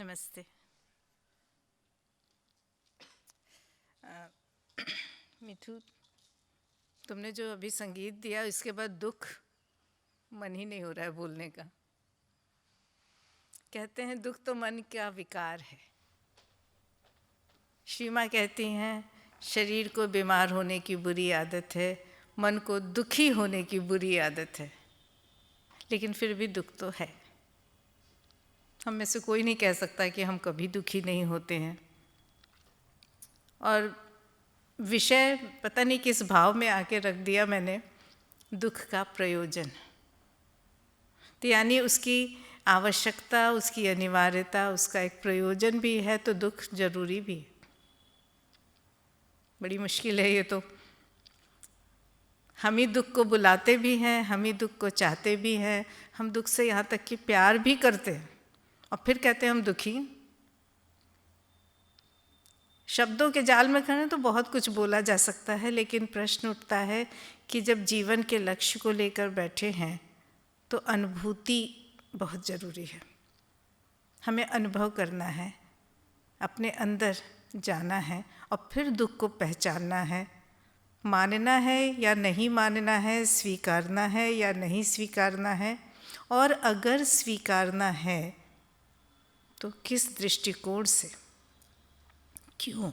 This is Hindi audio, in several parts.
नमस्ते। मिठू, तुमने जो अभी संगीत दिया इसके बाद दुख मन ही नहीं हो रहा है बोलने का। कहते हैं दुख तो मन का विकार है। श्री माँ कहती हैं शरीर को बीमार होने की बुरी आदत है, मन को दुखी होने की बुरी आदत है, लेकिन फिर भी दुख तो है। हम में से कोई नहीं कह सकता कि हम कभी दुखी नहीं होते हैं। और विषय पता नहीं किस भाव में आके रख दिया मैंने, दुख का प्रयोजन। तो यानी उसकी आवश्यकता, उसकी अनिवार्यता, उसका एक प्रयोजन भी है, तो दुख जरूरी भी है। बड़ी मुश्किल है ये तो। हम ही दुख को बुलाते भी हैं, हम ही दुख को चाहते भी हैं, हम दुख से यहाँ तक कि प्यार भी करते हैं और फिर कहते हैं हम दुखी। शब्दों के जाल में खड़े तो बहुत कुछ बोला जा सकता है, लेकिन प्रश्न उठता है कि जब जीवन के लक्ष्य को लेकर बैठे हैं तो अनुभूति बहुत ज़रूरी है। हमें अनुभव करना है, अपने अंदर जाना है और फिर दुख को पहचानना है, मानना है या नहीं मानना है, स्वीकारना है या नहीं स्वीकारना है, और अगर स्वीकारना है तो किस दृष्टिकोण से, क्यों।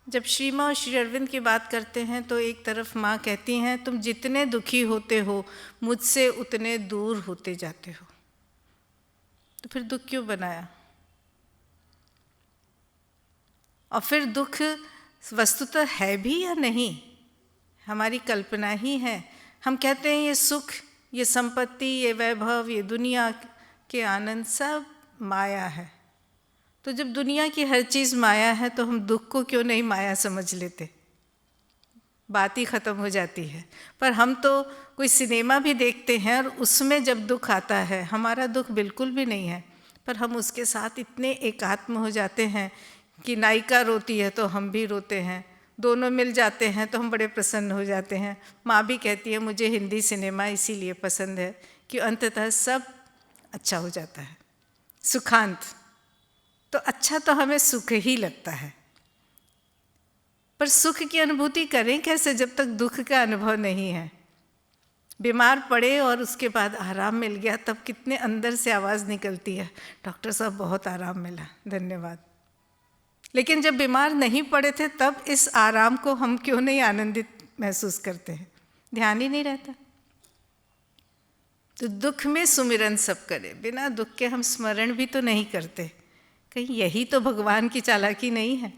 जब श्री माँ और श्री अरविंद की बात करते हैं तो एक तरफ माँ कहती हैं तुम जितने दुखी होते हो मुझसे उतने दूर होते जाते हो। तो फिर दुख क्यों बनाया? और फिर दुख वस्तुतः है भी या नहीं, हमारी कल्पना ही है। हम कहते हैं ये सुख, ये संपत्ति, ये वैभव, ये दुनिया के आनंद सब माया है। तो जब दुनिया की हर चीज़ माया है तो हम दुख को क्यों नहीं माया समझ लेते? बात ही ख़त्म हो जाती है। पर हम तो कोई सिनेमा भी देखते हैं और उसमें जब दुख आता है, हमारा दुख बिल्कुल भी नहीं है, पर हम उसके साथ इतने एकात्म हो जाते हैं कि नायिका रोती है तो हम भी रोते हैं, दोनों मिल जाते हैं तो हम बड़े प्रसन्न हो जाते हैं। माँ भी कहती है मुझे हिंदी सिनेमा इसीलिए पसंद है कि अंततः सब अच्छा हो जाता है, सुखांत। तो अच्छा तो हमें सुख ही लगता है, पर सुख की अनुभूति करें कैसे जब तक दुख का अनुभव नहीं है? बीमार पड़े और उसके बाद आराम मिल गया तब कितने अंदर से आवाज़ निकलती है, डॉक्टर साहब बहुत आराम मिला, धन्यवाद। लेकिन जब बीमार नहीं पड़े थे तब इस आराम को हम क्यों नहीं आनंदित महसूस करते हैं? ध्यान ही नहीं रहता। तो दुख में सुमिरन सब करे, बिना दुख के हम स्मरण भी तो नहीं करते। कहीं यही तो भगवान की चालाकी नहीं है?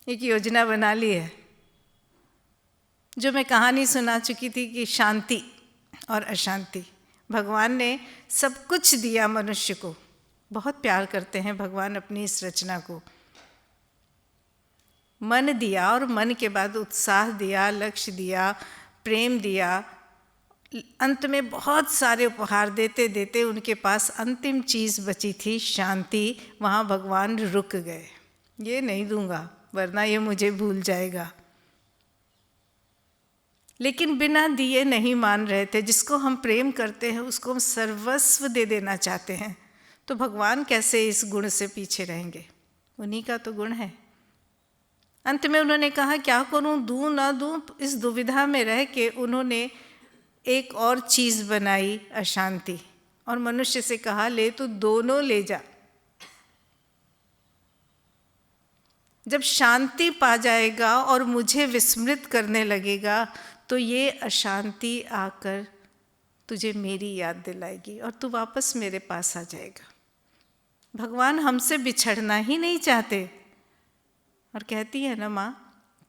एक योजना बना ली है, जो मैं कहानी सुना चुकी थी कि शांति और अशांति। भगवान ने सब कुछ दिया मनुष्य को, बहुत प्यार करते हैं भगवान अपनी इस रचना को। मन दिया और मन के बाद उत्साह दिया, लक्ष्य दिया, प्रेम दिया, अंत में बहुत सारे उपहार देते देते उनके पास अंतिम चीज़ बची थी शांति। वहाँ भगवान रुक गए, ये नहीं दूंगा वरना ये मुझे भूल जाएगा। लेकिन बिना दिए नहीं मान रहे थे। जिसको हम प्रेम करते हैं उसको हम सर्वस्व दे देना चाहते हैं, तो भगवान कैसे इस गुण से पीछे रहेंगे? उन्हीं का तो गुण है। अंत में उन्होंने कहा क्या करूं, दूं ना दूं, इस दुविधा में रह के उन्होंने एक और चीज़ बनाई, अशांति, और मनुष्य से कहा ले तू दोनों ले जा। जब शांति पा जाएगा और मुझे विस्मृत करने लगेगा तो ये अशांति आकर तुझे मेरी याद दिलाएगी और तू वापस मेरे पास आ जाएगा। भगवान हमसे बिछड़ना ही नहीं चाहते। और कहती है ना माँ,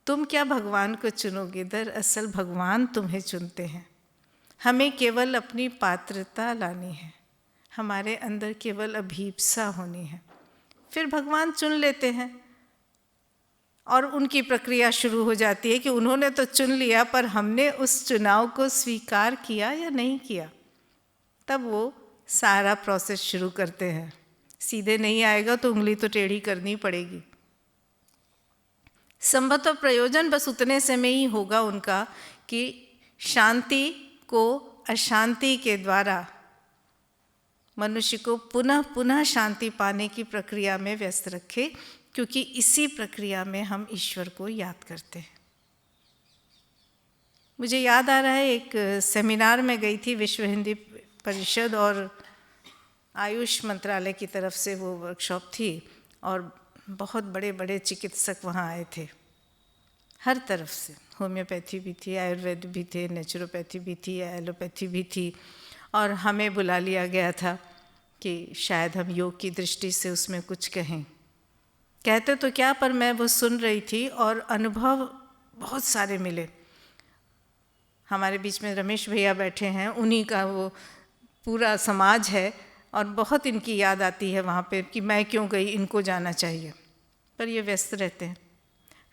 तुम क्या भगवान को चुनोगे, दरअसल भगवान तुम्हें चुनते हैं। हमें केवल अपनी पात्रता लानी है, हमारे अंदर केवल अभीप्सा होनी है, फिर भगवान चुन लेते हैं। और उनकी प्रक्रिया शुरू हो जाती है कि उन्होंने तो चुन लिया, पर हमने उस चुनाव को स्वीकार किया या नहीं किया। तब वो सारा प्रोसेस शुरू करते हैं। सीधे नहीं आएगा तो उंगली तो टेढ़ी करनी पड़ेगी। संभवतः प्रयोजन बस उतने से में ही होगा उनका कि शांति को अशांति के द्वारा मनुष्य को पुनः पुनः शांति पाने की प्रक्रिया में व्यस्त रखे, क्योंकि इसी प्रक्रिया में हम ईश्वर को याद करते हैं। मुझे याद आ रहा है, एक सेमिनार में गई थी, विश्व हिंदी परिषद और आयुष मंत्रालय की तरफ से वो वर्कशॉप थी, और बहुत बड़े बड़े चिकित्सक वहाँ आए थे, हर तरफ से। होम्योपैथी भी थी, आयुर्वेद भी थे, नेचुरोपैथी भी थी, एलोपैथी भी थी, और हमें बुला लिया गया था कि शायद हम योग की दृष्टि से उसमें कुछ कहें। कहते तो क्या, पर मैं वो सुन रही थी और अनुभव बहुत सारे मिले। हमारे बीच में रमेश भैया बैठे हैं, उन्हीं का वो पूरा समाज है, और बहुत इनकी याद आती है वहाँ पे कि मैं क्यों गई, इनको जाना चाहिए, पर ये व्यस्त रहते हैं।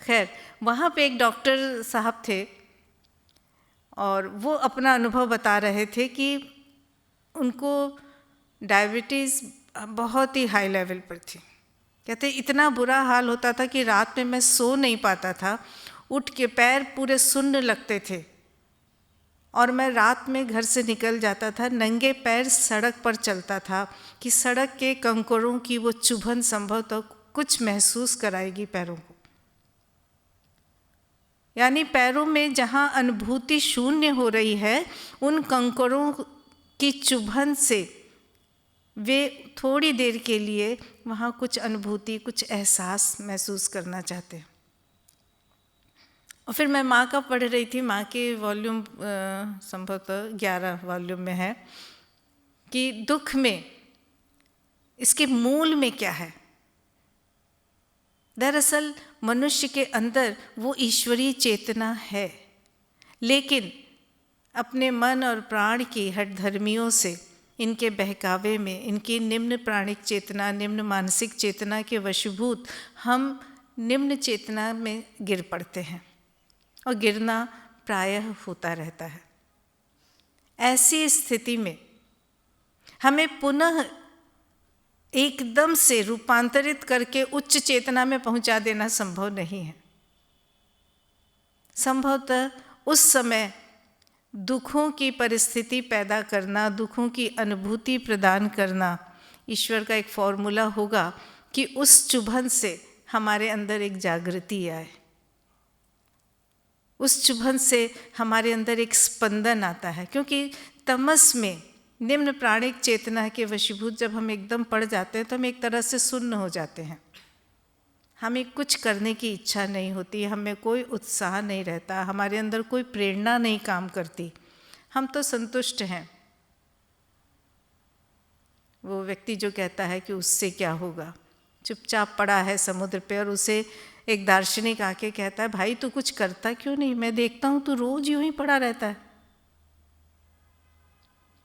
खैर, वहाँ पे एक डॉक्टर साहब थे और वो अपना अनुभव बता रहे थे कि उनको डायबिटीज़ बहुत ही हाई लेवल पर थी। कहते इतना बुरा हाल होता था कि रात में मैं सो नहीं पाता था, उठ के पैर पूरे सुन्न लगते थे, और मैं रात में घर से निकल जाता था, नंगे पैर सड़क पर चलता था कि सड़क के कंकरों की वो चुभन संभवतः कुछ महसूस कराएगी पैरों को। यानी पैरों में जहाँ अनुभूति शून्य हो रही है, उन कंकरों की चुभन से वे थोड़ी देर के लिए वहाँ कुछ अनुभूति, कुछ एहसास महसूस करना चाहते हैं। और फिर मैं माँ का पढ़ रही थी, माँ के वॉल्यूम संभवतः 11 वॉल्यूम में है कि दुख में इसके मूल में क्या है। दरअसल मनुष्य के अंदर वो ईश्वरीय चेतना है, लेकिन अपने मन और प्राण की हठधर्मियों से, इनके बहकावे में, इनकी निम्न प्राणिक चेतना, निम्न मानसिक चेतना के वशीभूत हम निम्न चेतना में गिर पड़ते हैं, और गिरना प्रायः होता रहता है। ऐसी स्थिति में हमें पुनः एकदम से रूपांतरित करके उच्च चेतना में पहुंचा देना संभव नहीं है। संभवतः उस समय दुखों की परिस्थिति पैदा करना, दुखों की अनुभूति प्रदान करना ईश्वर का एक फॉर्मूला होगा कि उस चुभन से हमारे अंदर एक जागृति आए, उस चुभन से हमारे अंदर एक स्पंदन आता है। क्योंकि तमस में निम्न प्राणिक चेतना के वशीभूत जब हम एकदम पड़ जाते हैं तो हम एक तरह से सुन्न हो जाते हैं, हमें कुछ करने की इच्छा नहीं होती, हमें कोई उत्साह नहीं रहता, हमारे अंदर कोई प्रेरणा नहीं काम करती, हम तो संतुष्ट हैं। वो व्यक्ति जो कहता है कि उससे क्या होगा, चुपचाप पड़ा है समुद्र पे, और उसे एक दार्शनिक आके कहता है, भाई तू कुछ करता क्यों नहीं, मैं देखता हूँ तू रोज यूं ही पड़ा रहता है।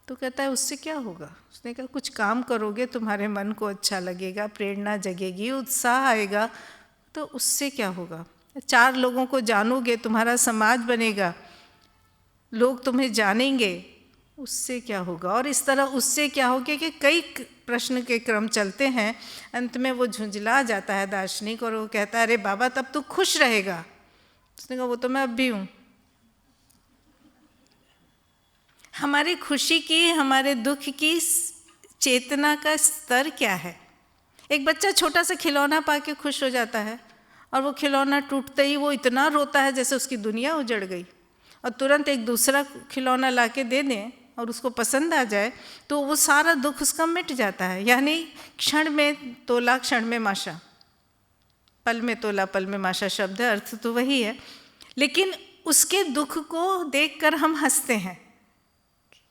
तो कहता है उससे क्या होगा। उसने कहा कुछ काम करोगे, तुम्हारे मन को अच्छा लगेगा, प्रेरणा जगेगी, उत्साह आएगा, तो उससे क्या होगा। 4 लोगों को जानोगे, तुम्हारा समाज बनेगा, लोग तुम्हें जानेंगे, उससे क्या होगा। और इस तरह उससे क्या होगा कि कई प्रश्न के क्रम चलते हैं। अंत में वो झुंझला जाता है दार्शनिक, और वो कहता है अरे बाबा तब तू खुश रहेगा। उसने कहा वो तो मैं अब भी हूँ। हमारी खुशी की, हमारे दुख की चेतना का स्तर क्या है। एक बच्चा छोटा सा खिलौना पाके खुश हो जाता है, और वो खिलौना टूटते ही वो इतना रोता है जैसे उसकी दुनिया उजड़ गई, और तुरंत एक दूसरा खिलौना लाके दे दें और उसको पसंद आ जाए तो वो सारा दुख उसका मिट जाता है। यानी क्षण में तोला क्षण में माशा, पल में तोला पल में माशा शब्द है, अर्थ तो वही है। लेकिन उसके दुख को देखकर हम हंसते हैं,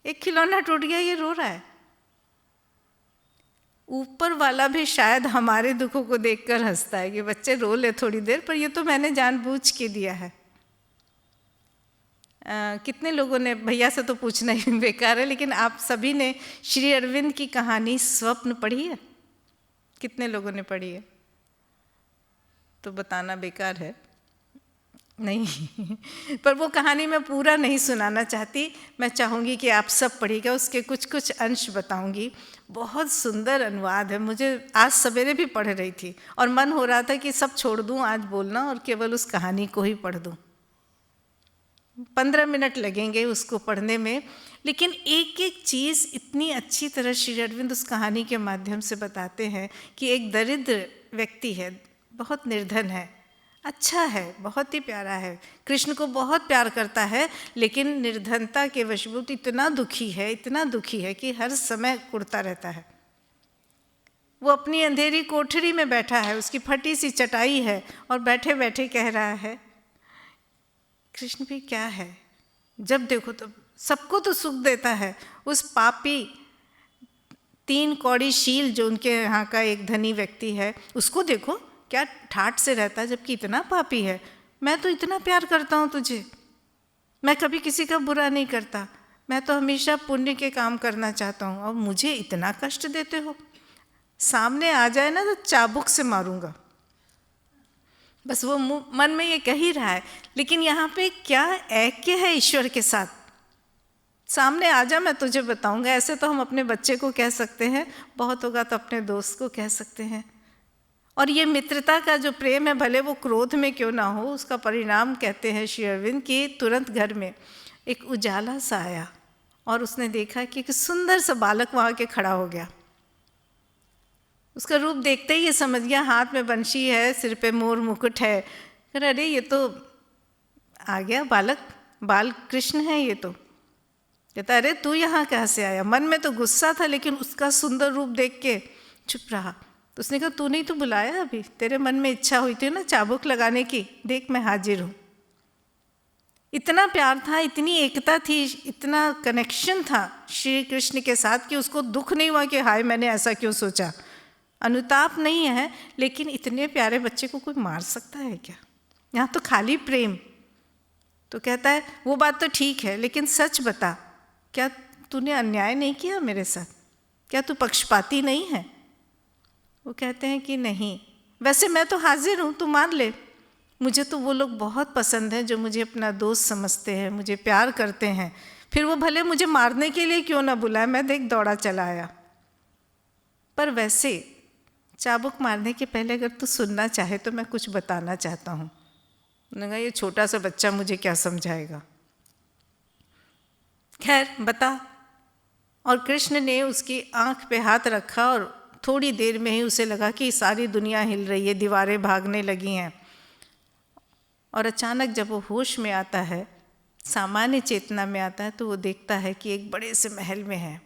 एक खिलौना टूट गया, ये रो रहा है। ऊपर वाला भी शायद हमारे दुखों को देखकर हंसता है कि बच्चे रो ले थोड़ी देर, पर ये तो मैंने जानबूझ के दिया है। कितने लोगों ने, भैया से तो पूछना ही बेकार है, लेकिन आप सभी ने श्री अरविंद की कहानी स्वप्न पढ़ी है? कितने लोगों ने पढ़ी है? तो बताना बेकार है, नहीं पर वो कहानी मैं पूरा नहीं सुनाना चाहती, मैं चाहूँगी कि आप सब पढ़िएगा, उसके कुछ कुछ अंश बताऊँगी। बहुत सुंदर अनुवाद है। मुझे आज सवेरे भी पढ़ रही थी और मन हो रहा था कि सब छोड़ दूँ आज बोलना और केवल उस कहानी को ही पढ़ दूँ। 15 मिनट लगेंगे उसको पढ़ने में, लेकिन एक एक चीज़ इतनी अच्छी तरह श्री अरविंद उस कहानी के माध्यम से बताते हैं कि एक दरिद्र व्यक्ति है, बहुत निर्धन है, अच्छा है, बहुत ही प्यारा है, कृष्ण को बहुत प्यार करता है, लेकिन निर्धनता के वशभूत इतना दुखी है कि हर समय कुढ़ता रहता है। वो अपनी अंधेरी कोठरी में बैठा है, उसकी फटी सी चटाई है, और बैठे बैठे कह रहा है कृष्ण भी क्या है, जब देखो तो सबको तो सुख देता है, उस पापी 3 कौड़ी शील जो उनके यहाँ का एक धनी व्यक्ति है, उसको देखो क्या ठाठ से रहता है, जबकि इतना पापी है। मैं तो इतना प्यार करता हूँ तुझे, मैं कभी किसी का बुरा नहीं करता, मैं तो हमेशा पुण्य के काम करना चाहता हूँ, और मुझे इतना कष्ट देते हो। सामने आ जाए ना तो चाबुक से मारूंगा। बस वो मन में ये कह ही रहा है, लेकिन यहाँ पे क्या ऐक्य है ईश्वर के साथ। सामने आ जा, मैं तुझे बताऊंगा। ऐसे तो हम अपने बच्चे को कह सकते हैं, बहुत होगा तो अपने दोस्त को कह सकते हैं। और ये मित्रता का जो प्रेम है, भले वो क्रोध में क्यों ना हो, उसका परिणाम कहते हैं श्री अरविंद कि तुरंत घर में एक उजाला सा आया, और उसने देखा कि एक सुंदर सा बालक वहाँ के खड़ा हो गया। उसका रूप देखते ही ये समझ गया, हाथ में बंशी है, सिर पे मोर मुकुट है। अरे ये तो आ गया बालक, बाल कृष्ण है ये तो। कहता अरे तू यहाँ कहाँ से आया। मन में तो गुस्सा था, लेकिन उसका सुंदर रूप देख के चुप रहा। तो उसने कहा तूने ही तो बुलाया, अभी तेरे मन में इच्छा हुई थी ना चाबुक लगाने की, देख मैं हाजिर हूँ। इतना प्यार था, इतनी एकता थी, इतना कनेक्शन था श्री कृष्ण के साथ कि उसको दुख नहीं हुआ कि हाय मैंने ऐसा क्यों सोचा। अनुताप नहीं है, लेकिन इतने प्यारे बच्चे को कोई मार सकता है क्या? यहाँ तो खाली प्रेम। तो कहता है वो बात तो ठीक है, लेकिन सच बता, क्या तूने अन्याय नहीं किया मेरे साथ? क्या तू पक्षपाती नहीं है? वो कहते हैं कि नहीं, वैसे मैं तो हाजिर हूँ, तू मान ले। मुझे तो वो लोग बहुत पसंद हैं जो मुझे अपना दोस्त समझते हैं, मुझे प्यार करते हैं। फिर वो भले मुझे मारने के लिए क्यों ना बुलाए, मैं देख दौड़ा चला आया। पर वैसे चाबुक मारने के पहले अगर तू सुनना चाहे तो मैं कुछ बताना चाहता हूँ। उन्होंने कहा ये छोटा सा बच्चा मुझे क्या समझाएगा। खैर बता। और कृष्ण ने उसकी आंख पे हाथ रखा, और थोड़ी देर में ही उसे लगा कि सारी दुनिया हिल रही है, दीवारें भागने लगी हैं। और अचानक जब वो होश में आता है, सामान्य चेतना में आता है, तो वो देखता है कि एक बड़े से महल में है,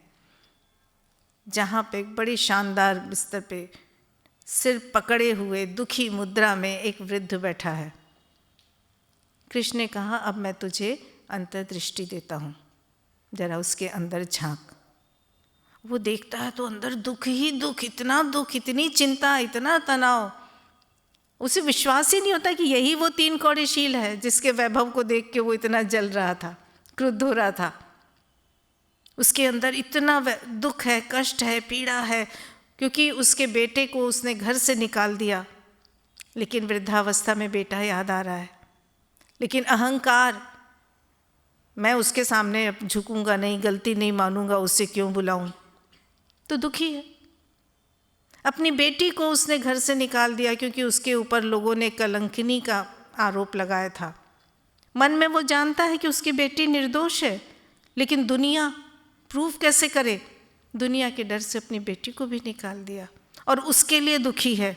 जहाँ पे एक बड़ी शानदार बिस्तर पे सिर पकड़े हुए दुखी मुद्रा में एक वृद्ध बैठा है। कृष्ण ने कहा अब मैं तुझे अंतर्दृष्टि देता हूँ, जरा उसके अंदर झांक। वो देखता है तो अंदर दुख ही दुख, इतना दुख, इतनी चिंता, इतना तनाव। उसे विश्वास ही नहीं होता कि यही वो 3 कौड़ी शील है जिसके वैभव को देख के वो इतना जल रहा था, क्रुद्ध हो रहा था। उसके अंदर इतना दुख है, कष्ट है, पीड़ा है, क्योंकि उसके बेटे को उसने घर से निकाल दिया। लेकिन वृद्धावस्था में बेटा याद आ रहा है। लेकिन अहंकार, मैं उसके सामने झुकूंगा नहीं, गलती नहीं मानूंगा, उससे क्यों बुलाऊं, तो दुखी है। अपनी बेटी को उसने घर से निकाल दिया क्योंकि उसके ऊपर लोगों ने कलंकिनी का आरोप लगाया था। मन में वो जानता है कि उसकी बेटी निर्दोष है, लेकिन दुनिया प्रूफ कैसे करे? दुनिया के डर से अपनी बेटी को भी निकाल दिया, और उसके लिए दुखी है।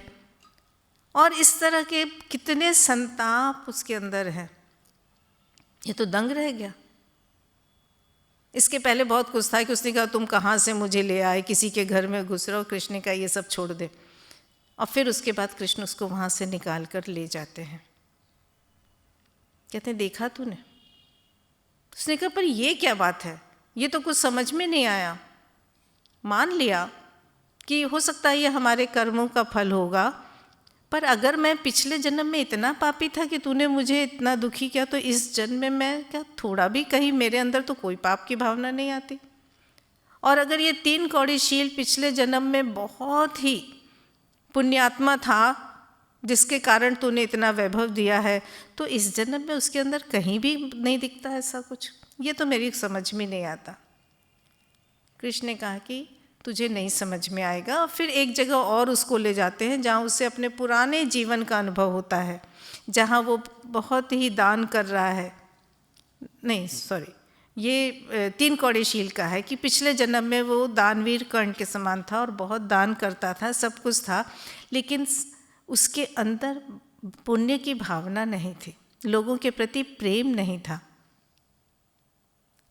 और इस तरह के कितने संताप उसके अंदर है, ये तो दंग रह गया। इसके पहले बहुत कुछ था कि उसने कहा तुम कहाँ से मुझे ले आए, किसी के घर में घुस रहे हो। कृष्ण का ये सब छोड़ दे। और फिर उसके बाद कृष्ण उसको वहाँ से निकाल कर ले जाते हैं। कहते हैं देखा तूने? उसने कहा पर ये क्या बात है, ये तो कुछ समझ में नहीं आया। मान लिया कि हो सकता है ये हमारे कर्मों का फल होगा, पर अगर मैं पिछले जन्म में इतना पापी था कि तूने मुझे इतना दुखी किया, तो इस जन्म में मैं क्या थोड़ा भी, कहीं मेरे अंदर तो कोई पाप की भावना नहीं आती? और अगर ये 3 कौड़ी शील पिछले जन्म में बहुत ही पुण्यात्मा था जिसके कारण तूने इतना वैभव दिया है, तो इस जन्म में उसके अंदर कहीं भी नहीं दिखता ऐसा कुछ। ये तो मेरी समझ में नहीं आता। कृष्ण ने कहा कि तुझे नहीं समझ में आएगा। फिर एक जगह और उसको ले जाते हैं जहाँ उसे अपने पुराने जीवन का अनुभव होता है, जहाँ वो बहुत ही दान कर रहा है। नहीं सॉरी, ये 3 कौड़ीशील का है कि पिछले जन्म में वो दानवीर कर्ण के समान था और बहुत दान करता था, सब कुछ था, लेकिन उसके अंदर पुण्य की भावना नहीं थी, लोगों के प्रति प्रेम नहीं था।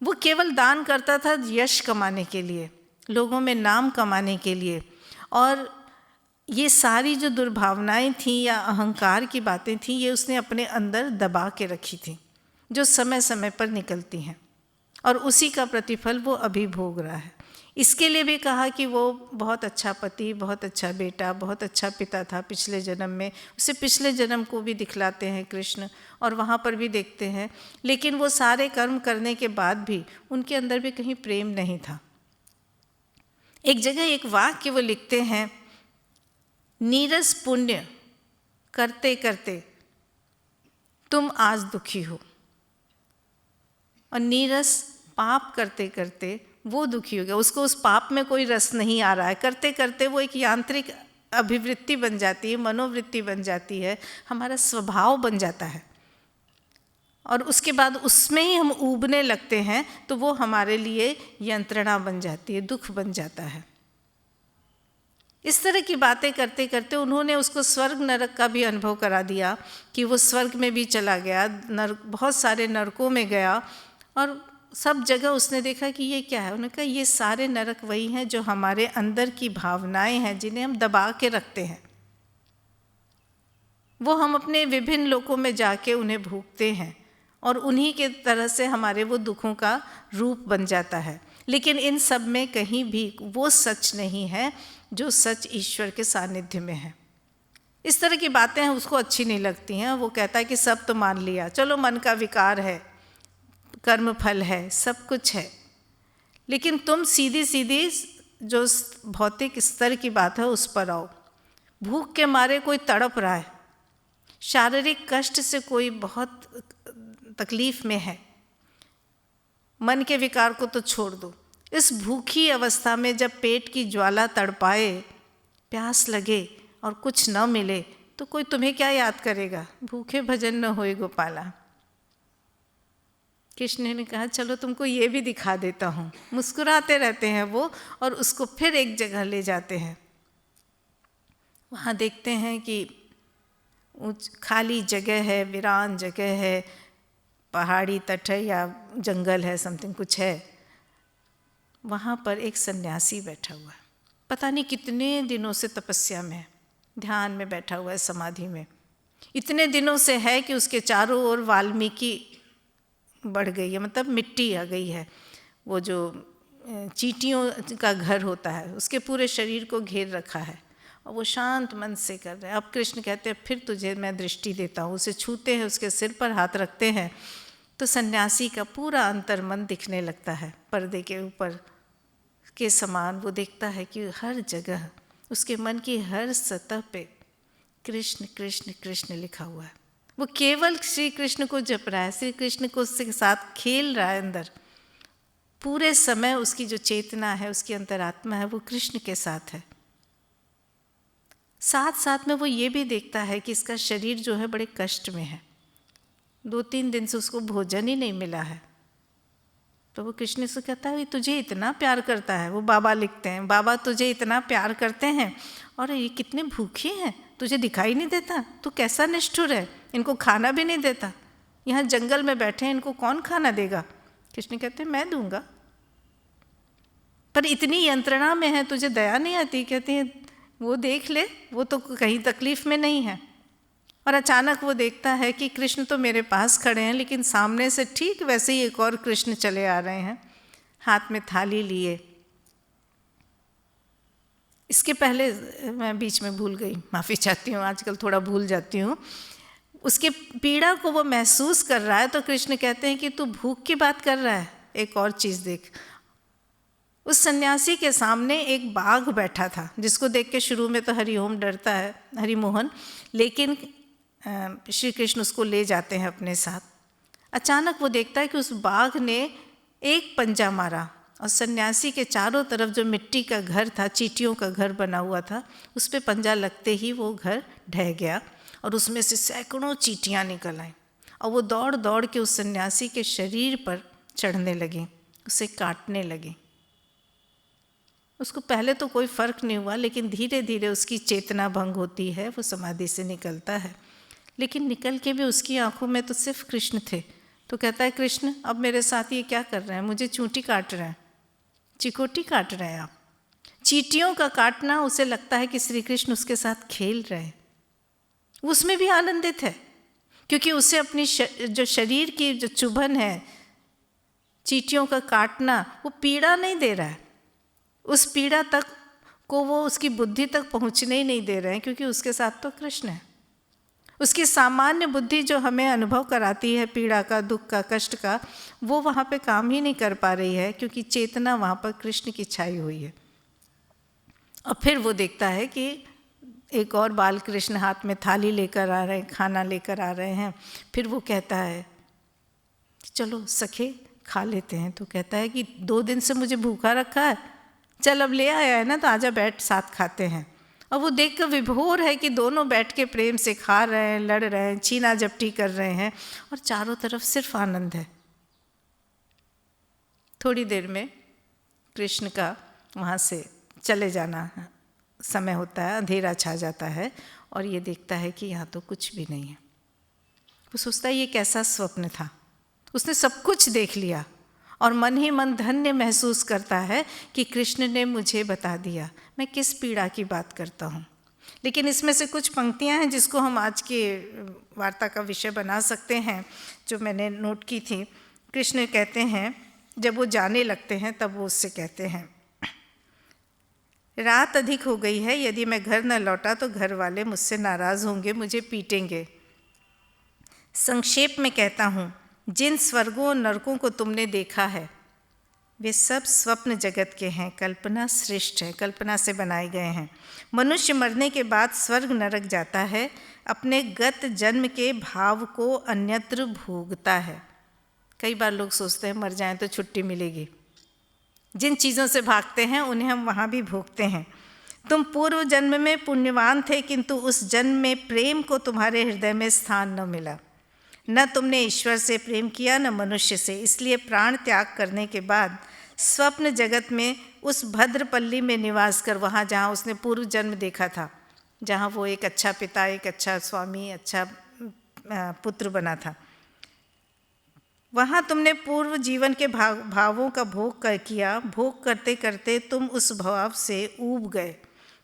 वो केवल दान करता था यश कमाने के लिए, लोगों में नाम कमाने के लिए, और ये सारी जो दुर्भावनाएं थीं या अहंकार की बातें थीं, ये उसने अपने अंदर दबा के रखी थी, जो समय समय पर निकलती हैं, और उसी का प्रतिफल वो अभी भोग रहा है। इसके लिए भी कहा कि वो बहुत अच्छा पति, बहुत अच्छा बेटा, बहुत अच्छा पिता था पिछले जन्म में, उसे पिछले जन्म को भी दिखलाते हैं कृष्ण, और वहाँ पर भी देखते हैं, लेकिन वो सारे कर्म करने के बाद भी उनके अंदर भी कहीं प्रेम नहीं था। एक जगह एक वाक्य वो लिखते हैं, नीरस पुण्य करते करते तुम आज दुखी हो, और नीरस पाप करते करते वो दुखी हो गया, उसको उस पाप में कोई रस नहीं आ रहा है, करते करते वो एक यांत्रिक अभिवृत्ति बन जाती है, मनोवृत्ति बन जाती है, हमारा स्वभाव बन जाता है, और उसके बाद उसमें ही हम ऊबने लगते हैं, तो वो हमारे लिए यंत्रणा बन जाती है, दुख बन जाता है। इस तरह की बातें करते करते उन्होंने उसको स्वर्ग नरक का भी अनुभव करा दिया कि वो स्वर्ग में भी चला गया, बहुत सारे नरकों में गया, और सब जगह उसने देखा कि ये क्या है। उन्होंने कहा ये सारे नरक वही हैं जो हमारे अंदर की भावनाएं हैं, जिन्हें हम दबा के रखते हैं, वो हम अपने विभिन्न लोकों में जाके उन्हें भोगते हैं, और उन्हीं के तरह से हमारे वो दुखों का रूप बन जाता है। लेकिन इन सब में कहीं भी वो सच नहीं है जो सच ईश्वर के सानिध्य में है। इस तरह की बातें हैं उसको अच्छी नहीं लगती हैं। वो कहता है कि सब तो मान लिया, चलो मन का विकार है, कर्म फल है, सब कुछ है, लेकिन तुम सीधी सीधी जो भौतिक स्तर की बात है उस पर आओ। भूख के मारे कोई तड़प रहा है, शारीरिक कष्ट से कोई बहुत तकलीफ में है, मन के विकार को तो छोड़ दो। इस भूखी अवस्था में जब पेट की ज्वाला तड़पाए, प्यास लगे और कुछ न मिले, तो कोई तुम्हें क्या याद करेगा? भूखे भजन न होए गोपाला। कृष्ण ने कहा चलो तुमको ये भी दिखा देता हूँ। मुस्कुराते रहते हैं वो, और उसको फिर एक जगह ले जाते हैं। वहाँ देखते हैं कि खाली जगह है, वीरान जगह है, पहाड़ी तट है या जंगल है, समथिंग कुछ है। वहाँ पर एक सन्यासी बैठा हुआ है, पता नहीं कितने दिनों से तपस्या में है, ध्यान में बैठा हुआ है, समाधि में। इतने दिनों से है कि उसके चारों ओर वाल्मीकि बढ़ गई है, मतलब मिट्टी आ गई है। वो जो चींटियों का घर होता है उसके पूरे शरीर को घेर रखा है, और वो शांत मन से कर रहे हैं। अब कृष्ण कहते हैं फिर तुझे मैं दृष्टि देता हूँ। उसे छूते हैं, उसके सिर पर हाथ रखते हैं, तो सन्यासी का पूरा अंतर्मन दिखने लगता है। पर्दे के ऊपर के समान वो देखता है कि हर जगह उसके मन की हर सतह पे कृष्ण कृष्ण कृष्ण लिखा हुआ है। वो केवल श्री कृष्ण को जप रहा है, श्री कृष्ण को उसके साथ खेल रहा है अंदर। पूरे समय उसकी जो चेतना है, उसकी अंतरात्मा है, वो कृष्ण के साथ है। साथ साथ में वो ये भी देखता है कि इसका शरीर जो है बड़े कष्ट में है, 2-3 दिन से उसको भोजन ही नहीं मिला है। तो वो कृष्ण से कहता है तुझे इतना प्यार करता है। वो बाबा लिखते हैं, बाबा तुझे इतना प्यार करते हैं और ये कितने भूखे हैं, तुझे दिखाई नहीं देता? तू कैसा निष्ठुर है, इनको खाना भी नहीं देता। यहाँ जंगल में बैठे हैं, इनको कौन खाना देगा? कृष्ण कहते हैं मैं दूंगा, पर इतनी यंत्रणा में है, तुझे दया नहीं आती? कहते हैं वो देख ले, वो तो कहीं तकलीफ में नहीं है। और अचानक वो देखता है कि कृष्ण तो मेरे पास खड़े हैं, लेकिन सामने से ठीक वैसे ही एक और कृष्ण चले आ रहे हैं, हाथ में थाली लिए। इसके पहले मैं बीच में भूल गई, माफ़ी चाहती हूँ, आजकल थोड़ा भूल जाती हूँ। उसके पीड़ा को वो महसूस कर रहा है, तो कृष्ण कहते हैं कि तू भूख की बात कर रहा है, एक और चीज़ देख। उस सन्यासी के सामने एक बाघ बैठा था, जिसको देख के शुरू में तो हरिओम डरता है, हरिमोहन, लेकिन श्री कृष्ण उसको ले जाते हैं अपने साथ। अचानक वो देखता है कि उस बाघ ने एक पंजा मारा और सन्यासी के चारों तरफ जो मिट्टी का घर था, चींटियों का घर बना हुआ था, उस पर पंजा लगते ही वो घर ढह गया और उसमें से सैकड़ों चींटियाँ निकल आईं और वो दौड़ दौड़ के उस सन्यासी के शरीर पर चढ़ने लगे, उसे काटने लगे। उसको पहले तो कोई फर्क नहीं हुआ, लेकिन धीरे धीरे उसकी चेतना भंग होती है, वो समाधि से निकलता है। लेकिन निकल के भी उसकी आंखों में तो सिर्फ कृष्ण थे। तो कहता है, कृष्ण अब मेरे साथ ये क्या कर रहे हैं, मुझे चूंटी काट रहे हैं, चिकोटी काट रहे हैं आप। चींटियों का काटना उसे लगता है कि श्री कृष्ण उसके साथ खेल रहे हैं। उसमें भी आनंदित है, क्योंकि उसे अपनी जो शरीर की जो चुभन है, चींटियों का काटना, वो पीड़ा नहीं दे रहा है। उस पीड़ा तक को वो उसकी बुद्धि तक पहुंचने ही नहीं दे रहे हैं, क्योंकि उसके साथ तो कृष्ण है। उसकी सामान्य बुद्धि जो हमें अनुभव कराती है पीड़ा का, दुख का, कष्ट का, वो वहाँ पे काम ही नहीं कर पा रही है, क्योंकि चेतना वहाँ पर कृष्ण की छाई हुई है। और फिर वो देखता है कि एक और बाल कृष्ण हाथ में थाली लेकर आ रहे हैं, खाना लेकर आ रहे हैं। फिर वो कहता है, चलो सखे खा लेते हैं। तो कहता है कि 2 दिन से मुझे भूखा रखा है, चल अब ले आया है ना, तो आजा बैठ साथ खाते हैं। और वो देख कर विभोर है कि दोनों बैठ के प्रेम से खा रहे हैं, लड़ रहे हैं, छीना झपटी कर रहे हैं, और चारों तरफ सिर्फ आनंद है। थोड़ी देर में कृष्ण का वहाँ से चले जाना समय होता है, अंधेरा छा जाता है, और ये देखता है कि यहाँ तो कुछ भी नहीं है। वो सोचता है ये कैसा स्वप्न था। उसने सब कुछ देख लिया और मन ही मन धन्य महसूस करता है कि कृष्ण ने मुझे बता दिया मैं किस पीड़ा की बात करता हूँ। लेकिन इसमें से कुछ पंक्तियाँ हैं जिसको हम आज के वार्ता का विषय बना सकते हैं, जो मैंने नोट की थी। कृष्ण कहते हैं, जब वो जाने लगते हैं तब वो उससे कहते हैं, रात अधिक हो गई है, यदि मैं घर न लौटा तो घर वाले मुझसे नाराज़ होंगे, मुझे पीटेंगे। संक्षेप में कहता हूँ, जिन स्वर्गों और नरकों को तुमने देखा है वे सब स्वप्न जगत के हैं, कल्पना श्रेष्ठ है, कल्पना से बनाए गए हैं। मनुष्य मरने के बाद स्वर्ग नरक जाता है, अपने गत जन्म के भाव को अन्यत्र भोगता है। कई बार लोग सोचते हैं मर जाएं तो छुट्टी मिलेगी। जिन चीज़ों से भागते हैं उन्हें हम वहाँ भी भोगते हैं। तुम पूर्व जन्म में पुण्यवान थे, किंतु उस जन्म में प्रेम को तुम्हारे हृदय में स्थान न मिला। न तुमने ईश्वर से प्रेम किया न मनुष्य से, इसलिए प्राण त्याग करने के बाद स्वप्न जगत में उस भद्रपल्ली में निवास कर, वहाँ जहाँ उसने पूर्व जन्म देखा था, जहाँ वो एक अच्छा पिता, एक अच्छा स्वामी, अच्छा पुत्र बना था, वहाँ तुमने पूर्व जीवन के भावों का भोग किया। भोग करते करते तुम उस भाव से ऊब गए,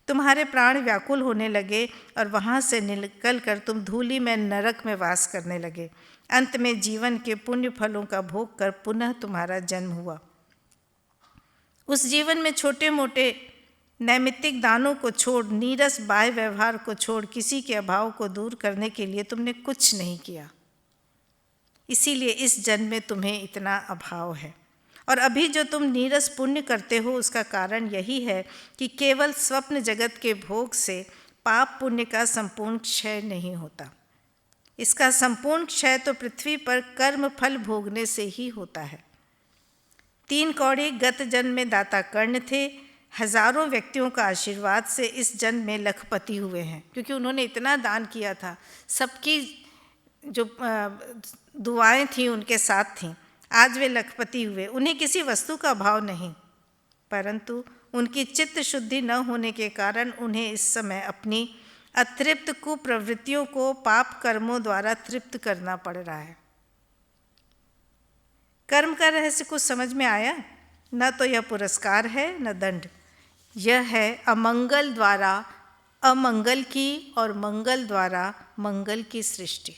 तुम्हारे प्राण व्याकुल होने लगे और वहाँ से निकल कर तुम धूलि में नरक में वास करने लगे। अंत में जीवन के पुण्य फलों का भोग कर पुनः तुम्हारा जन्म हुआ। उस जीवन में छोटे मोटे नैमित्तिक दानों को छोड़, नीरस बाह्य व्यवहार को छोड़, किसी के अभाव को दूर करने के लिए तुमने कुछ नहीं किया। इसीलिए इस जन्म में तुम्हें इतना अभाव है। और अभी जो तुम नीरस पुण्य करते हो उसका कारण यही है कि केवल स्वप्न जगत के भोग से पाप पुण्य का संपूर्ण क्षय नहीं होता। इसका संपूर्ण क्षय तो पृथ्वी पर कर्म फल भोगने से ही होता है। 3 कौड़ी गत जन्म में दाता कर्ण थे, हजारों व्यक्तियों का आशीर्वाद से इस जन्म में लखपति हुए हैं, क्योंकि उन्होंने इतना दान किया था। सबकी जो दुआएं थीं उनके साथ थीं। आज वे लखपति हुए। उन्हें किसी वस्तु का अभाव नहीं, परंतु उनकी चित्त शुद्धि न होने के कारण उन्हें इस समय अपनी अतृप्त कुप्रवृत्तियों को पाप कर्मों द्वारा तृप्त करना पड़ रहा है। कर्म का रहस्य कुछ समझ में आया? न तो यह पुरस्कार है न दंड। यह है अमंगल द्वारा अमंगल की और मंगल द्वारा मंगल की सृष्टि।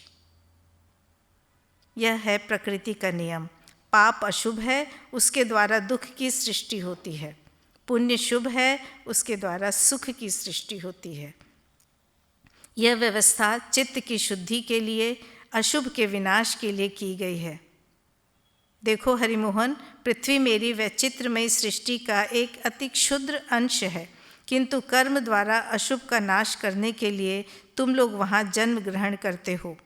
यह है प्रकृति का नियम। पाप अशुभ है, उसके द्वारा दुख की सृष्टि होती है। पुण्य शुभ है, उसके द्वारा सुख की सृष्टि होती है। यह व्यवस्था चित्त की शुद्धि के लिए, अशुभ के विनाश के लिए की गई है। देखो हरिमोहन, पृथ्वी मेरी व चित्रमयी सृष्टि का एक अति क्षुद्र अंश है, किंतु कर्म द्वारा अशुभ का नाश करने के लिए तुम लोग वहाँ जन्म ग्रहण करते हो।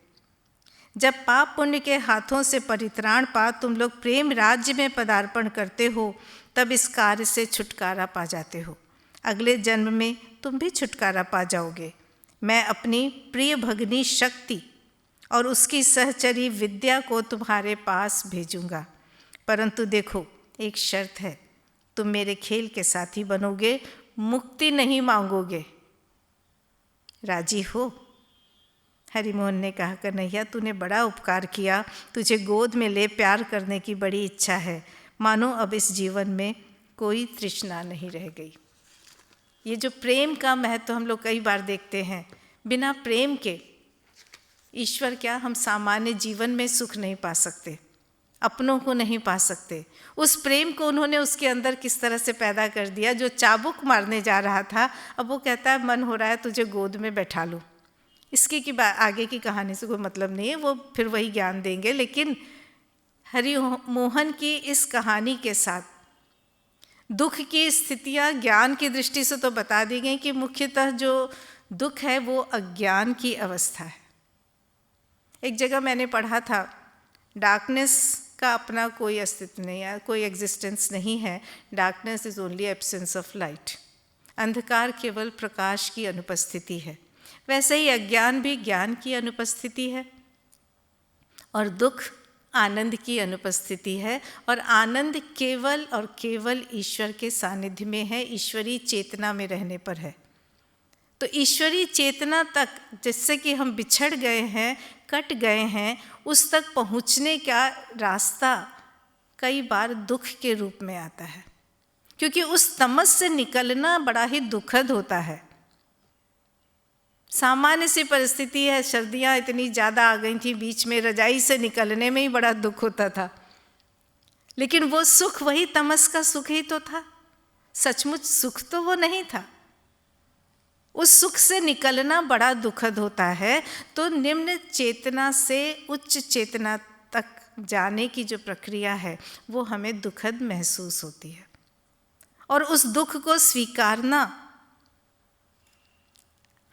जब पाप पुण्य के हाथों से परित्राण पा तुम लोग प्रेम राज्य में पदार्पण करते हो, तब इस कार्य से छुटकारा पा जाते हो। अगले जन्म में तुम भी छुटकारा पा जाओगे। मैं अपनी प्रिय भगिनी शक्ति और उसकी सहचरी विद्या को तुम्हारे पास भेजूंगा। परंतु देखो, एक शर्त है, तुम मेरे खेल के साथी बनोगे, मुक्ति नहीं मांगोगे। राजी हो? हरिमोहन ने कहा, कन्हैया तूने बड़ा उपकार किया, तुझे गोद में ले प्यार करने की बड़ी इच्छा है, मानो अब इस जीवन में कोई तृष्णा नहीं रह गई। ये जो प्रेम का महत्व हम लोग कई बार देखते हैं, बिना प्रेम के ईश्वर क्या, हम सामान्य जीवन में सुख नहीं पा सकते, अपनों को नहीं पा सकते। उस प्रेम को उन्होंने उसके अंदर किस तरह से पैदा कर दिया। जो चाबुक मारने जा रहा था, अब वो कहता है मन हो रहा है तुझे गोद में बैठा लूँ। इसकी की आगे की कहानी से कोई मतलब नहीं है, वो फिर वही ज्ञान देंगे। लेकिन हरिमोहन की इस कहानी के साथ दुख की स्थितियाँ ज्ञान की दृष्टि से तो बता दी गई कि मुख्यतः जो दुख है वो अज्ञान की अवस्था है। एक जगह मैंने पढ़ा था, डार्कनेस का अपना कोई अस्तित्व नहीं है, कोई एग्जिस्टेंस नहीं है। Darkness is only absence of light. अंधकार केवल प्रकाश की अनुपस्थिति है। वैसे ही अज्ञान भी ज्ञान की अनुपस्थिति है, और दुख आनंद की अनुपस्थिति है। और आनंद केवल और केवल ईश्वर के सानिध्य में है, ईश्वरीय चेतना में रहने पर है। तो ईश्वरीय चेतना तक जिससे कि हम बिछड़ गए हैं, कट गए हैं, उस तक पहुँचने का रास्ता कई बार दुख के रूप में आता है, क्योंकि उस तमस से निकलना बड़ा ही दुखद होता है। सामान्य सी परिस्थिति है, सर्दियाँ इतनी ज़्यादा आ गई थी, बीच में रजाई से निकलने में ही बड़ा दुख होता था, लेकिन वो सुख वही तमस का सुख ही तो था। सचमुच सुख तो वो नहीं था। उस सुख से निकलना बड़ा दुखद होता है। तो निम्न चेतना से उच्च चेतना तक जाने की जो प्रक्रिया है वो हमें दुखद महसूस होती है, और उस दुख को स्वीकारना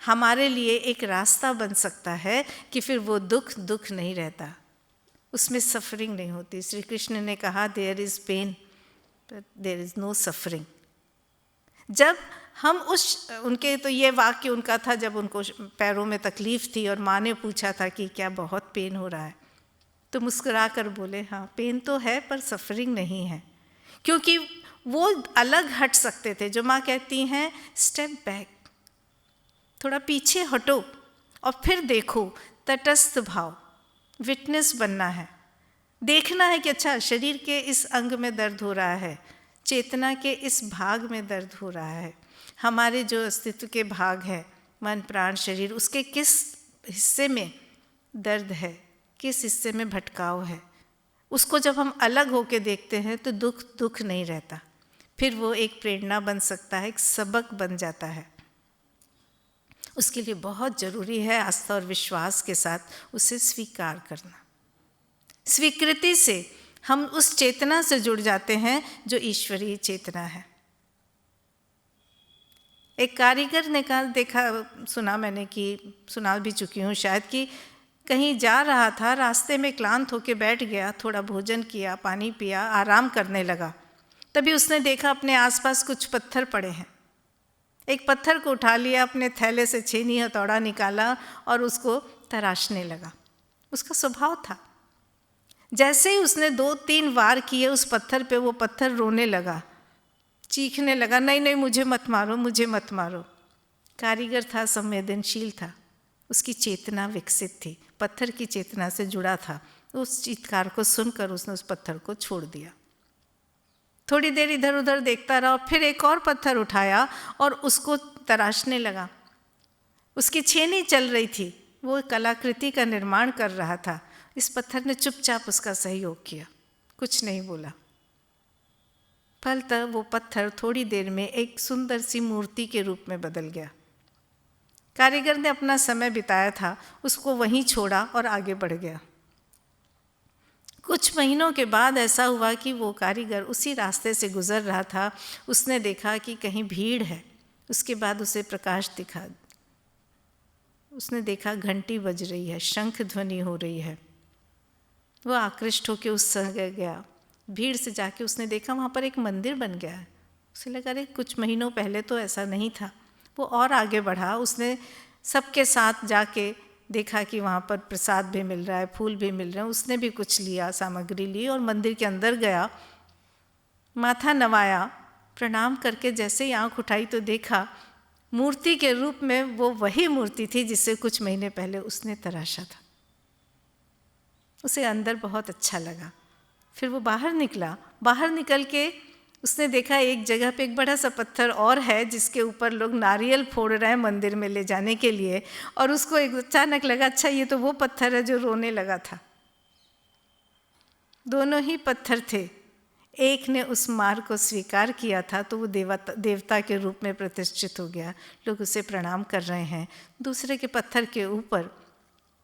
हमारे लिए एक रास्ता बन सकता है कि फिर वो दुख दुख नहीं रहता, उसमें सफरिंग नहीं होती। श्री कृष्ण ने कहा, there is pain but there is no suffering. जब हम उनके तो ये वाक्य उनका था जब उनको पैरों में तकलीफ़ थी और माँ ने पूछा था कि क्या बहुत पेन हो रहा है, तो मुस्कुरा कर बोले, हाँ पेन तो है पर सफरिंग नहीं है। क्योंकि वो अलग हट सकते थे। जो माँ कहती हैं स्टेप बैक, थोड़ा पीछे हटो और फिर देखो, तटस्थ भाव, विटनेस बनना है, देखना है कि अच्छा शरीर के इस अंग में दर्द हो रहा है, चेतना के इस भाग में दर्द हो रहा है, हमारे जो अस्तित्व के भाग है, मन प्राण शरीर, उसके किस हिस्से में दर्द है, किस हिस्से में भटकाव है। उसको जब हम अलग होके देखते हैं तो दुख दुख नहीं रहता, फिर वो एक प्रेरणा बन सकता है, एक सबक बन जाता है। उसके लिए बहुत ज़रूरी है आस्था और विश्वास के साथ उसे स्वीकार करना। स्वीकृति से हम उस चेतना से जुड़ जाते हैं जो ईश्वरीय चेतना है। एक कारीगर ने कहा, देखा सुना मैंने कि सुना भी चुकी हूँ शायद, कि कहीं जा रहा था, रास्ते में क्लांत होकर बैठ गया, थोड़ा भोजन किया, पानी पिया, आराम करने लगा। तभी उसने देखा अपने आसपास कुछ पत्थर पड़े हैं। एक पत्थर को उठा लिया, अपने थैले से छेनी हथौड़ा निकाला और उसको तराशने लगा। उसका स्वभाव था। जैसे ही उसने 2-3 वार किए उस पत्थर पे, वो पत्थर रोने लगा, चीखने लगा, नहीं नहीं मुझे मत मारो, मुझे मत मारो। कारीगर था, संवेदनशील था, उसकी चेतना विकसित थी, पत्थर की चेतना से जुड़ा था। उस चीत्कार को सुनकर उसने उस पत्थर को छोड़ दिया। थोड़ी देर इधर उधर देखता रहा, फिर एक और पत्थर उठाया और उसको तराशने लगा। उसकी छेनी चल रही थी, वो कलाकृति का निर्माण कर रहा था। इस पत्थर ने चुपचाप उसका सहयोग किया, कुछ नहीं बोला। फलतः वो पत्थर थोड़ी देर में एक सुंदर सी मूर्ति के रूप में बदल गया। कारीगर ने अपना समय बिताया था, उसको वहीं छोड़ा और आगे बढ़ गया। कुछ महीनों के बाद ऐसा हुआ कि वो कारीगर उसी रास्ते से गुजर रहा था। उसने देखा कि कहीं भीड़ है। उसके बाद उसे प्रकाश दिखा। उसने देखा घंटी बज रही है, शंख ध्वनि हो रही है। वो आकृष्ट होकर उस जगह गया। भीड़ से जाके उसने देखा वहाँ पर एक मंदिर बन गया है। उसे लगा अरे कुछ महीनों पहले तो ऐसा नहीं था। वो और आगे बढ़ा। उसने सबके साथ जाके देखा कि वहाँ पर प्रसाद भी मिल रहा है, फूल भी मिल रहे हैं। उसने भी कुछ लिया, सामग्री ली और मंदिर के अंदर गया, माथा नवाया, प्रणाम करके जैसे ही आँख उठाई तो देखा मूर्ति के रूप में वो वही मूर्ति थी जिसे कुछ महीने पहले उसने तराशा था। उसे अंदर बहुत अच्छा लगा। फिर वो बाहर निकला, बाहर निकल के उसने देखा एक जगह पे एक बड़ा सा पत्थर और है जिसके ऊपर लोग नारियल फोड़ रहे हैं मंदिर में ले जाने के लिए, और उसको एक अचानक लगा अच्छा ये तो वो पत्थर है जो रोने लगा था। दोनों ही पत्थर थे, एक ने उस मार्ग को स्वीकार किया था तो वो देवता के रूप में प्रतिष्ठित हो गया, लोग उसे प्रणाम कर रहे हैं। दूसरे के पत्थर के ऊपर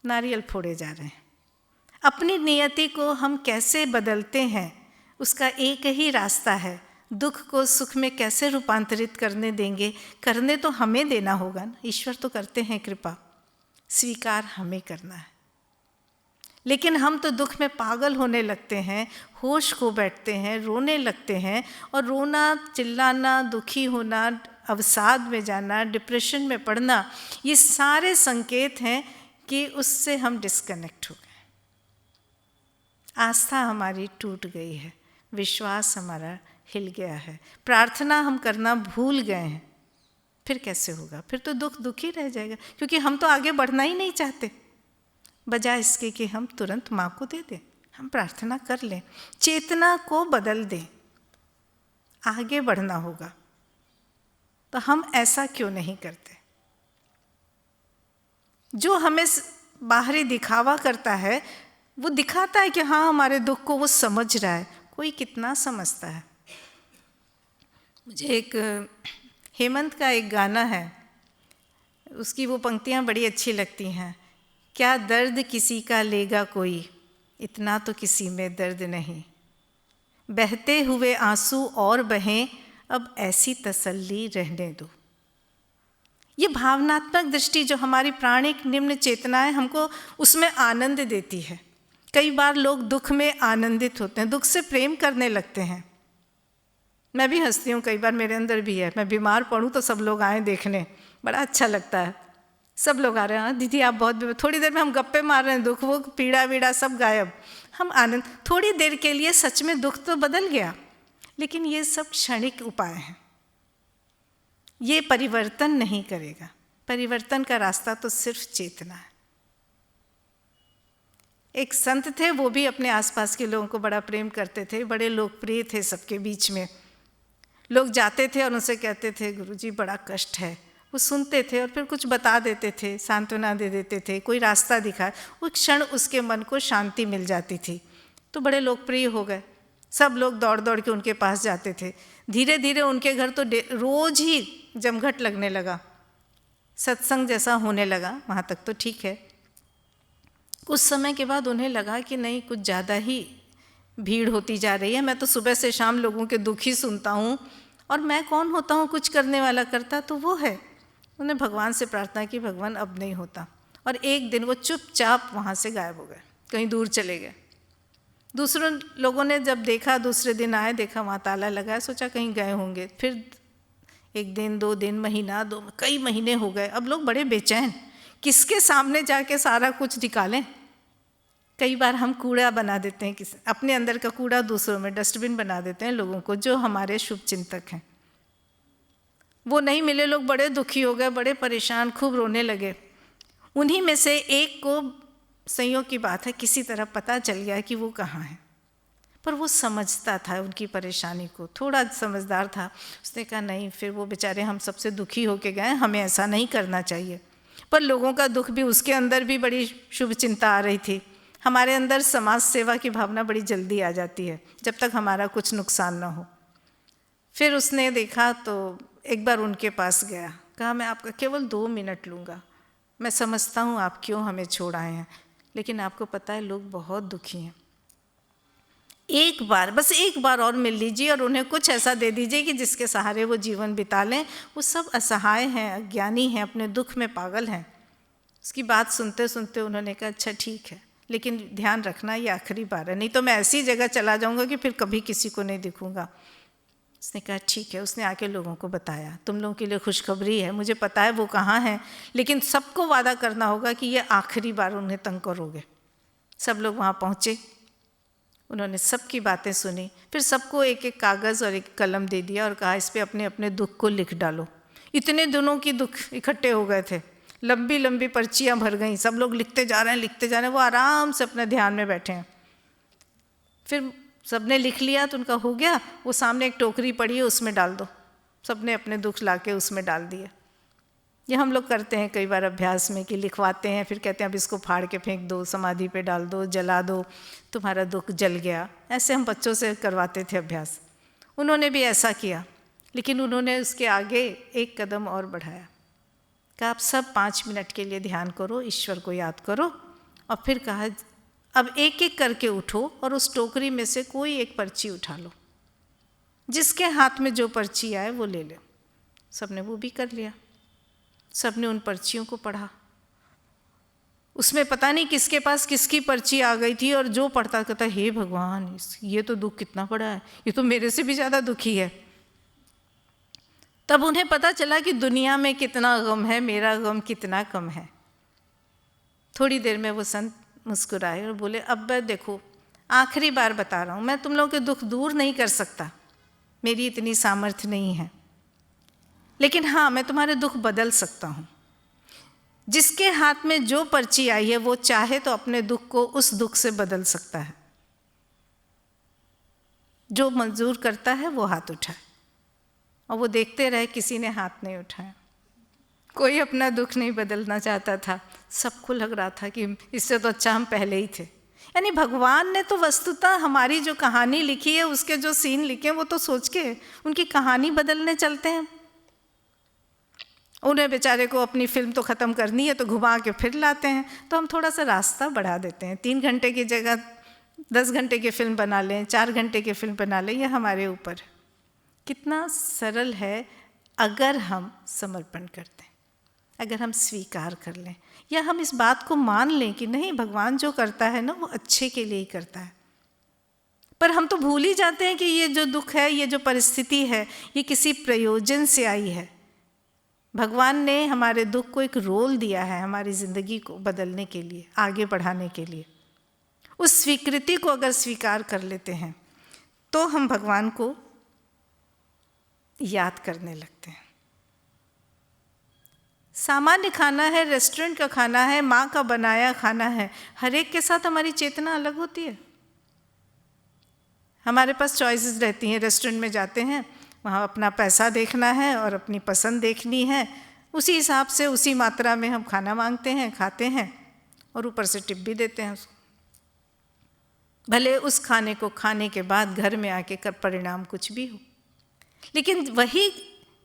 नारियल फोड़े जा रहे हैं। अपनी नियति को हम कैसे बदलते हैं उसका एक ही रास्ता है, दुख को सुख में कैसे रूपांतरित करने देंगे। करने तो हमें देना होगा ना, ईश्वर तो करते हैं कृपा, स्वीकार हमें करना है। लेकिन हम तो दुख में पागल होने लगते हैं, होश खो बैठते हैं, रोने लगते हैं, और रोना, चिल्लाना, दुखी होना, अवसाद में जाना, डिप्रेशन में पड़ना, ये सारे संकेत हैं कि उससे हम डिस्कनेक्ट हो गए, आस्था हमारी टूट गई है, विश्वास हमारा हिल गया है, प्रार्थना हम करना भूल गए हैं। फिर कैसे होगा? फिर तो दुख ही रह जाएगा, क्योंकि हम तो आगे बढ़ना ही नहीं चाहते। बजाय इसके कि हम तुरंत माँ को दे दें, हम प्रार्थना कर लें, चेतना को बदल दें, आगे बढ़ना होगा। तो हम ऐसा क्यों नहीं करते? जो हमें बाहरी दिखावा करता है वो दिखाता है कि हाँ हमारे दुख को वो समझ रहा है, कोई कितना समझता है। मुझे एक हेमंत का एक गाना है, उसकी वो पंक्तियाँ बड़ी अच्छी लगती हैं। क्या दर्द किसी का लेगा कोई, इतना तो किसी में दर्द नहीं, बहते हुए आंसू और बहें, अब ऐसी तसल्ली रहने दो। ये भावनात्मक दृष्टि जो हमारी प्राणिक निम्न चेतनाएं हमको उसमें आनंद देती है। कई बार लोग दुख में आनंदित होते हैं, दुख से प्रेम करने लगते हैं। मैं भी हंसती हूँ, कई बार मेरे अंदर भी है। मैं बीमार पड़ूँ तो सब लोग आए देखने, बड़ा अच्छा लगता है। सब लोग आ रहे हैं, हाँ दीदी आप बहुत, थोड़ी देर में हम गप्पे मार रहे हैं, दुख वो पीड़ा वीड़ा सब गायब, हम आनंद। थोड़ी देर के लिए सच में दुख तो बदल गया, लेकिन ये सब क्षणिक उपाय हैं, ये परिवर्तन नहीं करेगा। परिवर्तन का रास्ता तो सिर्फ चेतना है। एक संत थे, वो भी अपने आसपास के लोगों को बड़ा प्रेम करते थे, बड़े लोकप्रिय थे सबके बीच में। लोग जाते थे और उनसे कहते थे गुरुजी बड़ा कष्ट है, वो सुनते थे और फिर कुछ बता देते थे, सांत्वना दे देते थे, कोई रास्ता दिखा, उस क्षण उसके मन को शांति मिल जाती थी। तो बड़े लोकप्रिय हो गए, सब लोग दौड़ दौड़ के उनके पास जाते थे। धीरे धीरे उनके घर तो रोज ही जमघट लगने लगा, सत्संग जैसा होने लगा। वहाँ तक तो ठीक है। कुछ समय के बाद उन्हें लगा कि नहीं, कुछ ज़्यादा ही भीड़ होती जा रही है, मैं तो सुबह से शाम लोगों के दुख ही सुनता हूँ, और मैं कौन होता हूँ कुछ करने वाला? करता तो वो है। उन्होंने भगवान से प्रार्थना की, भगवान अब नहीं होता। और एक दिन वो चुपचाप वहाँ से गायब हो गए, कहीं दूर चले गए। दूसरों लोगों ने जब देखा, दूसरे दिन आए, देखा वहाँ ताला लगा है, सोचा कहीं गए होंगे। फिर एक दिन, 2 दिन, महीना, कई महीने हो गए। अब लोग बड़े बेचैन, किसके सामने जाके सारा कुछ निकालें। कई बार हम कूड़ा बना देते हैं, अपने अंदर का कूड़ा दूसरों में डस्टबिन बना देते हैं लोगों को, जो हमारे शुभ चिंतक हैं। वो नहीं मिले, लोग बड़े दुखी हो गए, बड़े परेशान, खूब रोने लगे। उन्हीं में से एक को, संयोग की बात है, किसी तरह पता चल गया कि वो कहाँ है, पर वो समझता था उनकी परेशानी को, थोड़ा समझदार था। उसने कहा नहीं, फिर वो बेचारे हम सबसे दुखी होके गए, हमें ऐसा नहीं करना चाहिए। पर लोगों का दुख भी, उसके अंदर भी बड़ी शुभ चिंता आ रही थी। हमारे अंदर समाज सेवा की भावना बड़ी जल्दी आ जाती है, जब तक हमारा कुछ नुकसान ना हो। फिर उसने देखा तो एक बार उनके पास गया, कहा मैं आपका केवल 2 मिनट लूँगा, मैं समझता हूँ आप क्यों हमें छोड़ आए हैं, लेकिन आपको पता है लोग बहुत दुखी हैं, एक बार, बस एक बार और मिल लीजिए और उन्हें कुछ ऐसा दे दीजिए कि जिसके सहारे वो जीवन बिता लें। वो सब असहाय हैं, अज्ञानी हैं, अपने दुख में पागल हैं। उसकी बात सुनते सुनते उन्होंने कहा अच्छा ठीक है, लेकिन ध्यान रखना ये आखिरी बार है, नहीं तो मैं ऐसी जगह चला जाऊंगा कि फिर कभी किसी को नहीं दिखूंगा। उसने कहा ठीक है। उसने आके लोगों को बताया, तुम लोगों के लिए खुशखबरी है, मुझे पता है वो कहाँ हैं, लेकिन सबको वादा करना होगा कि ये आखिरी बार उन्हें तंग करोगे। सब लोग वहाँ पहुँचे, उन्होंने सबकी बातें सुनी, फिर सबको एक एक कागज़ और एक कलम दे दिया और कहा इस पे अपने अपने दुख को लिख डालो। इतने दिनों की दुख इकट्ठे हो गए थे, लंबी लंबी पर्चियाँ भर गईं, सब लोग लिखते जा रहे हैं लिखते जा रहे हैं, वो आराम से अपने ध्यान में बैठे हैं। फिर सबने लिख लिया तो उनका हो गया, वो सामने एक टोकरी पड़ी है उसमें डाल दो। सबने अपने दुख लाके उसमें डाल दिए। ये हम लोग करते हैं कई बार अभ्यास में कि लिखवाते हैं, फिर कहते हैं अब इसको फाड़ के फेंक दो, समाधि पे डाल दो, जला दो, तुम्हारा दुख जल गया। ऐसे हम बच्चों से करवाते थे अभ्यास। उन्होंने भी ऐसा किया, लेकिन उन्होंने उसके आगे एक कदम और बढ़ाया। कहा आप सब 5 मिनट के लिए ध्यान करो, ईश्वर को याद करो, और फिर कहा अब एक एक करके उठो और उस टोकरी में से कोई एक पर्ची उठा लो, जिसके हाथ में जो पर्ची आए वो ले लो। सबने वो भी कर लिया। सबने उन पर्चियों को पढ़ा। उसमें पता नहीं किसके पास किसकी पर्ची आ गई थी, और जो पढ़ता कहता हे भगवान, ये तो दुख कितना बड़ा है, ये तो मेरे से भी ज़्यादा दुखी है। तब उन्हें पता चला कि दुनिया में कितना गम है, मेरा गम कितना कम है। थोड़ी देर में वो संत मुस्कुराए और बोले अब देखो, आखिरी बार बता रहा हूँ, मैं तुम लोगों के दुख दूर नहीं कर सकता, मेरी इतनी सामर्थ्य नहीं है, लेकिन हाँ मैं तुम्हारे दुख बदल सकता हूँ। जिसके हाथ में जो पर्ची आई है वो चाहे तो अपने दुख को उस दुख से बदल सकता है। जो मंजूर करता है वो हाथ उठाए। और वो देखते रहे, किसी ने हाथ नहीं उठाया। कोई अपना दुख नहीं बदलना चाहता था। सबको लग रहा था कि इससे तो अच्छा हम पहले ही थे। यानी भगवान ने तो वस्तुतः हमारी जो कहानी लिखी है, उसके जो सीन लिखे हैं, वो तो सोच के उनकी कहानी बदलने चलते हैं। उन्हें बेचारे को अपनी फिल्म तो ख़त्म करनी है, तो घुमा के फिर लाते हैं। तो हम थोड़ा सा रास्ता बढ़ा देते हैं। 3 घंटे की जगह 10 घंटे की फिल्म बना लें, 4 घंटे की फिल्म बना लें, यह हमारे ऊपर है। कितना सरल है अगर हम समर्पण करते हैं, अगर हम स्वीकार कर लें, या हम इस बात को मान लें कि नहीं, भगवान जो करता है ना वो अच्छे के लिए ही करता है। पर हम तो भूल ही जाते हैं कि ये जो दुख है, ये जो परिस्थिति है, ये किसी प्रयोजन से आई है। भगवान ने हमारे दुख को एक रोल दिया है, हमारी ज़िंदगी को बदलने के लिए, आगे बढ़ाने के लिए। उस स्वीकृति को अगर स्वीकार कर लेते हैं तो हम भगवान को याद करने लगते हैं। सामान्य खाना है, रेस्टोरेंट का खाना है, माँ का बनाया खाना है, हर एक के साथ हमारी चेतना अलग होती है। हमारे पास चॉइसेस रहती हैं। रेस्टोरेंट में जाते हैं, वहाँ अपना पैसा देखना है और अपनी पसंद देखनी है, उसी हिसाब से उसी मात्रा में हम खाना मांगते हैं, खाते हैं और ऊपर से टिप भी देते हैं उसको। भले उस खाने को खाने के बाद घर में आके कर परिणाम कुछ भी हो, लेकिन वही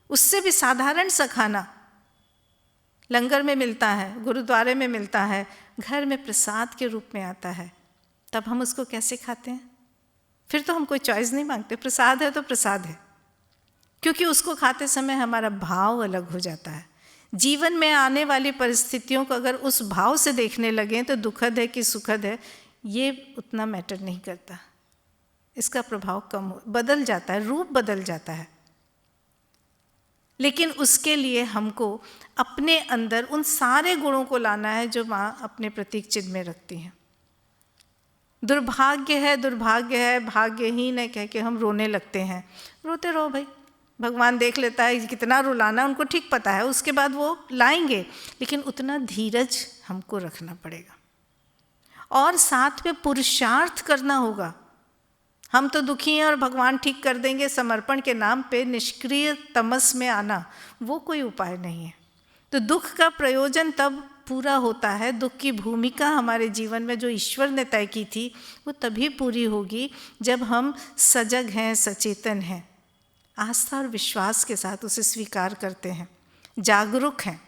उससे भी साधारण सा खाना लंगर में मिलता है, गुरुद्वारे में मिलता है, घर में प्रसाद के रूप में आता है, तब हम उसको कैसे खाते हैं? फिर तो हम कोई चॉइस नहीं मांगते, प्रसाद है तो प्रसाद है। क्योंकि उसको खाते समय हमारा भाव अलग हो जाता है। जीवन में आने वाली परिस्थितियों को अगर उस भाव से देखने लगें तो दुखद है कि सुखद है, ये उतना मैटर नहीं करता। इसका प्रभाव कम बदल जाता है, रूप बदल जाता है। लेकिन उसके लिए हमको अपने अंदर उन सारे गुणों को लाना है जो माँ अपने प्रतीक चिन्ह में रखती हैं। दुर्भाग्य है, दुर्भाग्य है, भाग्यहीन है कह के हम रोने लगते हैं। रोते रहो भाई, भगवान देख लेता है कितना रुलाना, उनको ठीक पता है, उसके बाद वो लाएंगे। लेकिन उतना धीरज हमको रखना पड़ेगा और साथ में पुरुषार्थ करना होगा। हम तो दुखी हैं और भगवान ठीक कर देंगे, समर्पण के नाम पे निष्क्रिय तमस में आना वो कोई उपाय नहीं है। तो दुख का प्रयोजन तब पूरा होता है, दुख की भूमिका हमारे जीवन में जो ईश्वर ने तय की थी वो तभी पूरी होगी जब हम सजग हैं, सचेतन हैं, आस्था और विश्वास के साथ उसे स्वीकार करते हैं, जागरूक हैं,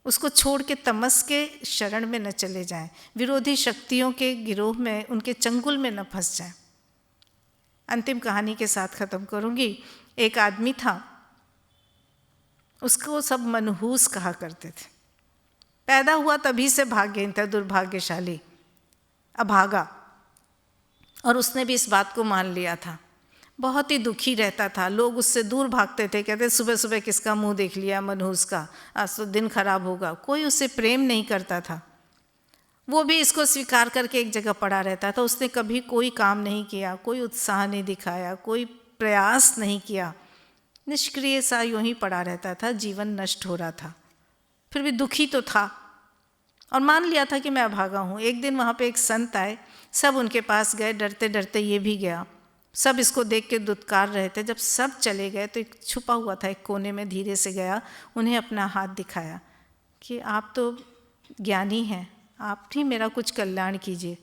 उसको छोड़ के तमस के शरण में न चले जाएं, विरोधी शक्तियों के गिरोह में, उनके चंगुल में न फंस जाएं। अंतिम कहानी के साथ ख़त्म करूंगी। एक आदमी था, उसको सब मनहूस कहा करते थे। पैदा हुआ तभी से भाग्यहीन था, दुर्भाग्यशाली, अभागा, और उसने भी इस बात को मान लिया था। बहुत ही दुखी रहता था, लोग उससे दूर भागते थे, कहते सुबह सुबह किसका मुंह देख लिया मनहूस का, आज तो दिन खराब होगा। कोई उससे प्रेम नहीं करता था। वो भी इसको स्वीकार करके एक जगह पड़ा रहता था। उसने कभी कोई काम नहीं किया, कोई उत्साह नहीं दिखाया, कोई प्रयास नहीं किया, निष्क्रिय सा यूं ही पड़ा रहता था। जीवन नष्ट हो रहा था, फिर भी दुखी तो था और मान लिया था कि मैं अभागा हूँ। एक दिन वहाँ पे एक संत आए, सब उनके पास गए, डरते डरते ये भी गया। सब इसको देख के दुत्कार रहे थे। जब सब चले गए तो एक छुपा हुआ था एक कोने में, धीरे से गया, उन्हें अपना हाथ दिखाया कि आप तो ज्ञानी हैं, आप ही मेरा कुछ कल्याण कीजिए।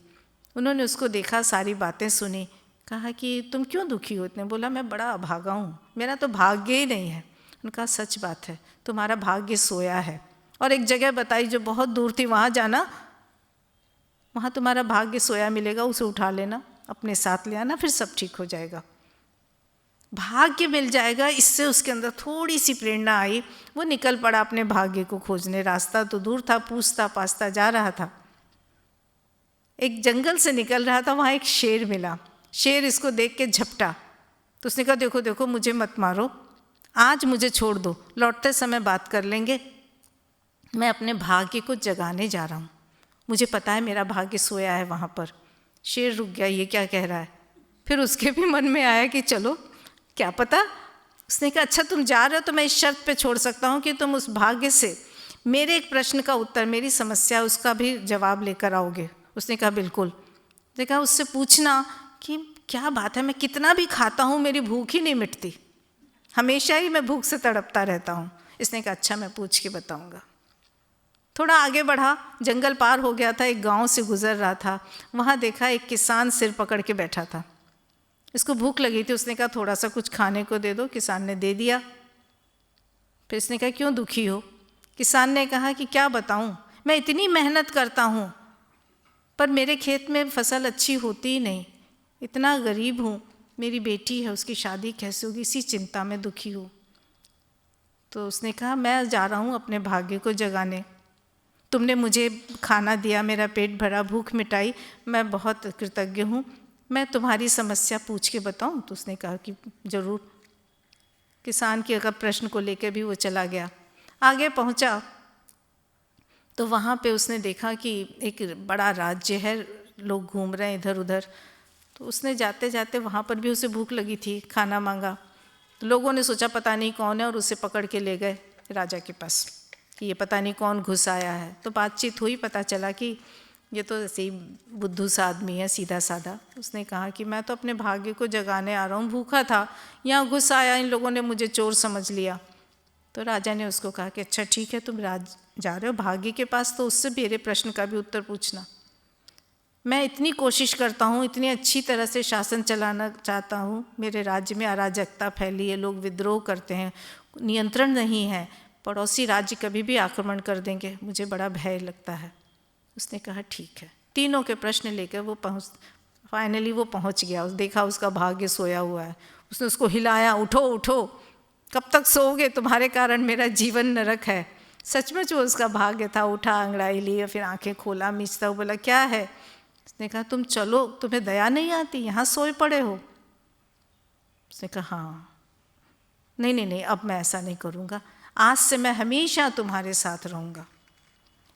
उन्होंने उसको देखा, सारी बातें सुनी, कहा कि तुम क्यों दुखी हो इतने? बोला मैं बड़ा अभागा हूँ, मेरा तो भाग्य ही नहीं है। उनका सच बात है, तुम्हारा भाग्य सोया है। और एक जगह बताई जो बहुत दूर थी, वहाँ जाना, वहाँ तुम्हारा भाग्य सोया मिलेगा, उसे उठा लेना, अपने साथ ले आना, फिर सब ठीक हो जाएगा, भाग्य मिल जाएगा। इससे उसके अंदर थोड़ी सी प्रेरणा आई। वो निकल पड़ा अपने भाग्य को खोजने। रास्ता तो दूर था, पूछता पाछता जा रहा था। एक जंगल से निकल रहा था, वहाँ एक शेर मिला। शेर इसको देख के झपटा, तो उसने कहा देखो देखो मुझे मत मारो, आज मुझे छोड़ दो, लौटते समय बात कर लेंगे। मैं अपने भाग्य को जगाने जा रहा हूँ, मुझे पता है मेरा भाग्य सोया है वहाँ पर। शेर रुक गया, ये क्या कह रहा है? फिर उसके भी मन में आया कि चलो क्या पता। उसने कहा अच्छा तुम जा रहे हो तो मैं इस शर्त पे छोड़ सकता हूँ कि तुम उस भाग्य से मेरे एक प्रश्न का उत्तर, मेरी समस्या उसका भी जवाब लेकर आओगे। उसने कहा बिल्कुल। उसने कहा उससे पूछना कि क्या बात है, मैं कितना भी खाता हूँ मेरी भूख ही नहीं मिटती, हमेशा ही मैं भूख से तड़पता रहता हूँ। इसने कहा अच्छा मैं पूछ के बताऊँगा। थोड़ा आगे बढ़ा, जंगल पार हो गया था, एक गांव से गुजर रहा था। वहाँ देखा एक किसान सिर पकड़ के बैठा था। इसको भूख लगी थी, उसने कहा थोड़ा सा कुछ खाने को दे दो। किसान ने दे दिया। फिर इसने कहा क्यों दुखी हो? किसान ने कहा कि क्या बताऊँ, मैं इतनी मेहनत करता हूँ पर मेरे खेत में फसल अच्छी होती ही नहीं, इतना गरीब हूँ, मेरी बेटी है उसकी शादी कैसे होगी, इसी चिंता में दुखी हूँ। तो उसने कहा मैं जा रहा हूँ अपने भाग्य को जगाने, तुमने मुझे खाना दिया, मेरा पेट भरा, भूख मिटाई, मैं बहुत कृतज्ञ हूँ, मैं तुम्हारी समस्या पूछ के बताऊँ? तो उसने कहा कि ज़रूर। किसान के अगर प्रश्न को लेकर भी वो चला गया। आगे पहुँचा तो वहाँ पे उसने देखा कि एक बड़ा राज्य है, लोग घूम रहे हैं इधर उधर। तो उसने जाते जाते वहाँ पर भी उसे भूख लगी थी, खाना मांगा। तो लोगों ने सोचा पता नहीं कौन है और उसे पकड़ के ले गए राजा के पास कि ये पता नहीं कौन घुस आया है। तो बातचीत हुई, पता चला कि ये तो ऐसे ही बुद्धू सा आदमी है, सीधा साधा। उसने कहा कि मैं तो अपने भाग्य को जगाने आ रहा हूँ, भूखा था, यहाँ घुस आया, इन लोगों ने मुझे चोर समझ लिया। तो राजा ने उसको कहा कि अच्छा ठीक है, तुम जा रहे हो भाग्य के पास तो उससे मेरे प्रश्न का भी उत्तर पूछना। मैं इतनी कोशिश करता हूँ, इतनी अच्छी तरह से शासन चलाना चाहता हूँ, मेरे राज्य में अराजकता फैली है, लोग विद्रोह करते हैं, नियंत्रण नहीं है, पड़ोसी राज्य कभी भी आक्रमण कर देंगे, मुझे बड़ा भय लगता है। उसने कहा ठीक है। तीनों के प्रश्न लेकर वो फाइनली वो पहुँच गया। देखा उसका भाग्य सोया हुआ है। उसने उसको हिलाया, उठो उठो, कब तक सोओगे, तुम्हारे कारण मेरा जीवन नरक है। सचमुच वो उसका भाग्य था। उठा, अंगड़ाई ली, फिर आंखें खोला, मीचता हुआ बोला क्या है? उसने कहा तुम चलो, तुम्हें दया नहीं आती, यहाँ सोए पड़े हो? उसने कहा हाँ। नहीं नहीं नहीं, अब मैं ऐसा नहीं करूँगा, आज से मैं हमेशा तुम्हारे साथ रहूँगा।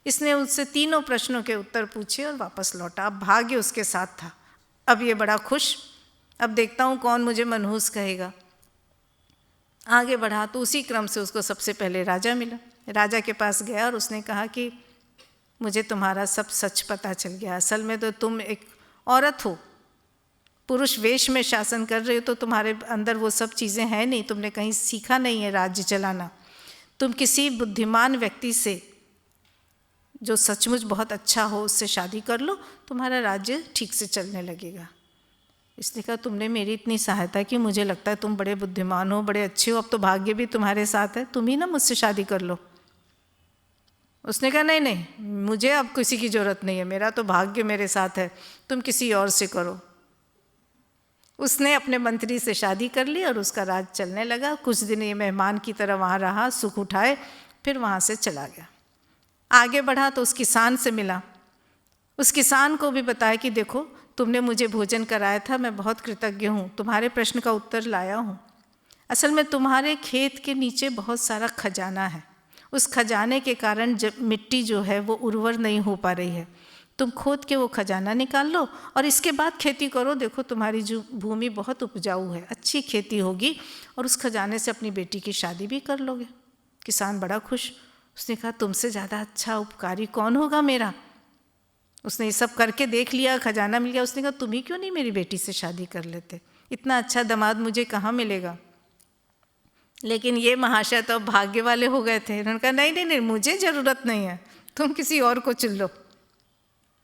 इसने उससे तीनों प्रश्नों के उत्तर पूछे और वापस लौटा। अब भाग्य उसके साथ था। अब ये बड़ा खुश, अब देखता हूँ कौन मुझे मनहूस कहेगा। आगे बढ़ा तो उसी क्रम से उसको सबसे पहले राजा मिला। राजा के पास गया और उसने कहा कि मुझे तुम्हारा सब सच पता चल गया। असल में तो तुम एक औरत हो, पुरुष वेश में शासन कर रहे हो, तो तुम्हारे अंदर वो सब चीज़ें हैं नहीं, तुमने कहीं सीखा नहीं है राज्य चलाना। तुम किसी बुद्धिमान व्यक्ति से जो सचमुच बहुत अच्छा हो उससे शादी कर लो, तुम्हारा राज्य ठीक से चलने लगेगा। इसने कहा तुमने मेरी इतनी सहायता की, मुझे लगता है तुम बड़े बुद्धिमान हो, बड़े अच्छे हो, अब तो भाग्य भी तुम्हारे साथ है, तुम ही ना मुझसे शादी कर लो। उसने कहा नहीं नहीं, मुझे अब किसी की ज़रूरत नहीं है, मेरा तो भाग्य मेरे साथ है, तुम किसी और से करो। उसने अपने मंत्री से शादी कर ली और उसका राज चलने लगा। कुछ दिन ये मेहमान की तरह वहाँ रहा, सुख उठाए, फिर वहाँ से चला गया। आगे बढ़ा तो उस किसान से मिला। उस किसान को भी बताया कि देखो तुमने मुझे भोजन कराया था, मैं बहुत कृतज्ञ हूँ, तुम्हारे प्रश्न का उत्तर लाया हूँ। असल में तुम्हारे खेत के नीचे बहुत सारा खजाना है। उस खजाने के कारण जब मिट्टी जो है वो उर्वर नहीं हो पा रही है। तुम खोद के वो खजाना निकाल लो और इसके बाद खेती करो। देखो तुम्हारी जो भूमि बहुत उपजाऊ है, अच्छी खेती होगी और उस खजाने से अपनी बेटी की शादी भी कर लोगे। किसान बड़ा खुश। उसने कहा तुमसे ज़्यादा अच्छा उपकारी कौन होगा मेरा। उसने ये सब करके देख लिया, खजाना मिल गया। उसने कहा तुम ही क्यों नहीं मेरी बेटी से शादी कर लेते, इतना अच्छा दामाद मुझे कहाँ मिलेगा। लेकिन ये महाशय तो भाग्य वाले हो गए थे। उन्होंने कहा नहीं नहीं नहीं, मुझे ज़रूरत नहीं है, तुम किसी और को चुन लो,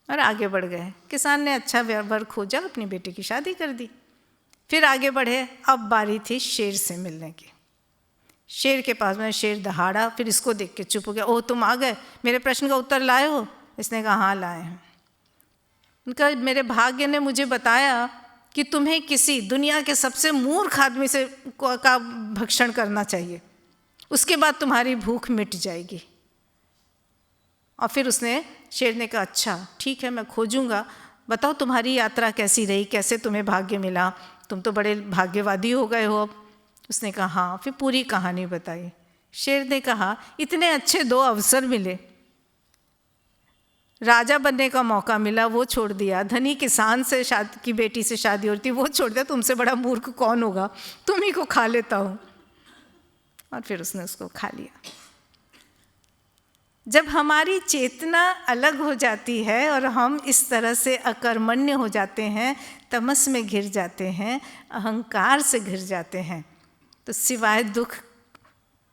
और आगे बढ़ गए। किसान ने अच्छा वर खोजा, अपनी बेटी की शादी कर दी। फिर आगे बढ़े। अब बारी थी शेर से मिलने की। शेर के पास में शेर दहाड़ा, फिर इसको देख के चुप हो गया। ओह तुम आ गए, मेरे प्रश्न का उत्तर लाए हो। इसने कहा हाँ लाए हैं। उनका मेरे भाग्य ने मुझे बताया कि तुम्हें किसी दुनिया के सबसे मूर्ख आदमी से का भक्षण करना चाहिए, उसके बाद तुम्हारी भूख मिट जाएगी। और फिर उसने शेर ने कहा अच्छा ठीक है, मैं खोजूंगा, बताओ तुम्हारी यात्रा कैसी रही, कैसे तुम्हें भाग्य मिला, तुम तो बड़े भाग्यवादी हो गए हो अब। उसने कहा हाँ। फिर पूरी कहानी बताई। शेर ने कहा इतने अच्छे 2 अवसर मिले, राजा बनने का मौका मिला वो छोड़ दिया, धनी किसान से शादी की बेटी से शादी होती वो छोड़ दिया, तुमसे बड़ा मूर्ख कौन होगा, तुम ही को खा लेता हूँ। और फिर उसने उसको खा लिया। जब हमारी चेतना अलग हो जाती है और हम इस तरह से अकर्मण्य हो जाते हैं, तमस में घिर जाते हैं, अहंकार से घिर जाते हैं, तो सिवाय दुख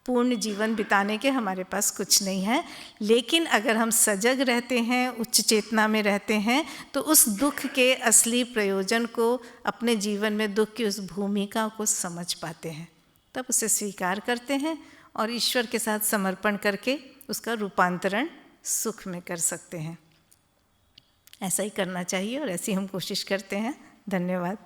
पूर्ण जीवन बिताने के हमारे पास कुछ नहीं है। लेकिन अगर हम सजग रहते हैं, उच्च चेतना में रहते हैं, तो उस दुख के असली प्रयोजन को, अपने जीवन में दुख की उस भूमिका को समझ पाते हैं, तब उसे स्वीकार करते हैं और ईश्वर के साथ समर्पण करके उसका रूपांतरण सुख में कर सकते हैं। ऐसा ही करना चाहिए और ऐसी हम कोशिश करते हैं। धन्यवाद।